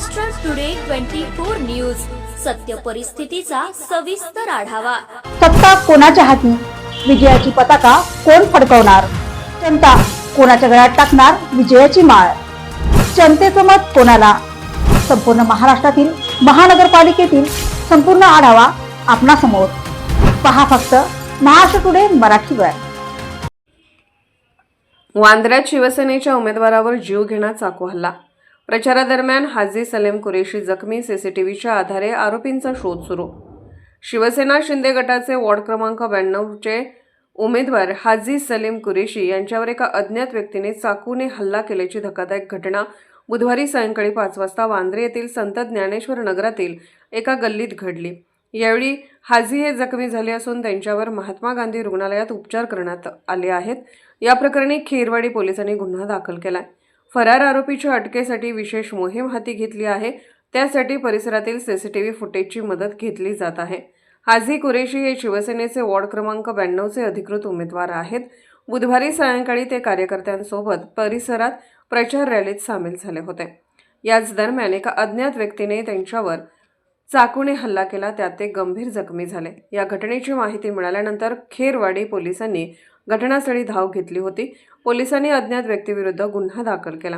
Maharashtra today 24 news, सत्य परिस्थितीचा सविस्तर आढावा। सत्ता कोणाच्या हाती, विजयाची पताका कोण फडकवणार, जनता कोणाच्या गळ्यात टाकणार विजयाची माळ, जनतेचं मत कोणाला, संपूर्ण महाराष्ट्रातील महानगरपालिकेतील संपूर्ण आढावा आपणासमोर पहा फक्त महाराष्ट्र टुडे मराठीवर। वांद्र्यात शिवसेनेच्या उमेदवारावर जीव घेणा चाकू हल्ला। प्रचारादरम्यान हाजी सलीम कुरेशी जखमी, सीसीटीव्हीच्या आधारे आरोपींचा शोध सुरू। शिवसेना शिंदे गटाचे वॉर्ड क्रमांक 92 चे उमेदवार हाजी सलीम कुरेशी यांच्यावर एका अज्ञात व्यक्तीने चाकूने हल्ला केल्याची धक्कादायक घटना बुधवारी सायंकाळी 5 वाजता वांद्रे येथील संत ज्ञानेश्वर नगरातील एका गल्लीत घडली। यावेळी हाजी हे जखमी झाले असून त्यांच्यावर महात्मा गांधी रुग्णालयात उपचार करण्यात आले आहेत। या प्रकरणी खेरवाडी पोलिसांनी गुन्हा दाखल केलाय। फरार आरोपीच्या अटकेसाठी विशेष मोहीम हाती घेतली आहे। त्यासाठी परिसरातील सीसीटीव्ही फुटेजची मदत घेतली जात आहे। हाजी कुरेशी हे शिवसेनेचे वॉर्ड क्रमांक 92 चे अधिकृत उमेदवार आहेत। बुधवारी सायंकाळी ते कार्यकर्त्यांसोबत परिसरात प्रचार रॅलीत सामील झाले होते। याच दरम्यान एका अज्ञात व्यक्तीने त्यांच्यावर चाकूने हल्ला केला, त्यात ते गंभीर जखमी झाले। या घटनेची माहिती मिळाल्यानंतर खेरवाडी पोलिसांनी घटनास्थळी धाव घेतली होती। पोलिसांनी अज्ञात व्यक्तीविरुद्ध गुन्हा दाखल केला।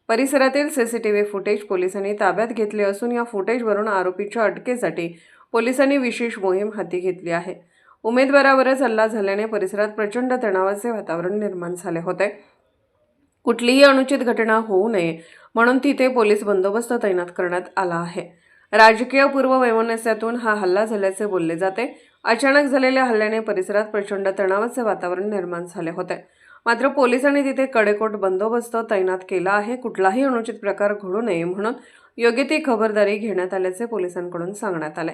परिसरातील सीसीटीव्ही फुटेज पोलिसांनी ताब्यात घेतले असून या फुटेजवरून आरोपीच्या अटकेसाठी पोलिसांनी विशेष मोहीम हाती घेतली आहे। उमेदवारावरच हल्ला झाल्याने परिसरात प्रचंड तणावाचे वातावरण निर्माण झाले होते। कुठलीही अनुचित घटना होऊ नये म्हणून तिथे पोलीस बंदोबस्त तैनात करण्यात आला आहे। राजकीय पूर्ववैमनस्यातून हा हल्ला झाल्याचे बोलले जाते। अचानक झालेल्या हल्ल्याने परिसरात प्रचंड तणावाचे वातावरण निर्माण झाले होते। मात्र पोलिसांनी तिथे कडेकोट बंदोबस्त तैनात केला आहे। कुठलाही अनुचित प्रकार घडू नये म्हणून योग्य ती खबरदारी घेण्यात आल्याचे पोलिसांकडून सांगण्यात आले।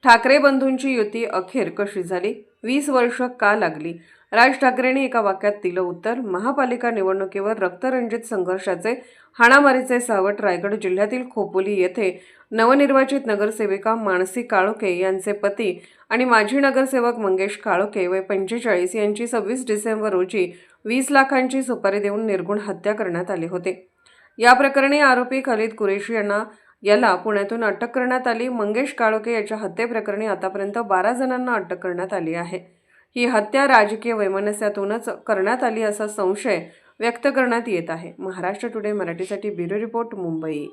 ठाकरे बंधूंची युती अखेर कशी झाली, 20 वर्ष का लागली? राज ठाकरेंनी एका वाक्यात दिलं उत्तर। महापालिका निवडणुकीवर रक्तरंजित संघर्षाचे हाणामारीचे सावट रायगड जिल्ह्यातील खोपोली येथे नवनिर्वाचित नगरसेविका मानसी काळोखे यांचे पती आणि माजी नगरसेवक मंगेश काळोखे वय 45 यांची 26 डिसेंबर रोजी 20 लाखांची सुपारी देऊन निर्गुण हत्या करण्यात आली होती। या प्रकरणी आरोपी खालिद कुरेशी याला पुण्यातून अटक करण्यात आली। मंगेश काळोखे याच्या हत्येप्रकरणी आतापर्यंत 12 जणांना अटक करण्यात आली आहे। ही हत्या राजकीय वैमनस्यातूनच करण्यात आली असा संशय व्यक्त करण्यात येत आहे। महाराष्ट्र टुडे मराठीसाठी ब्युरो रिपोर्ट, मुंबई।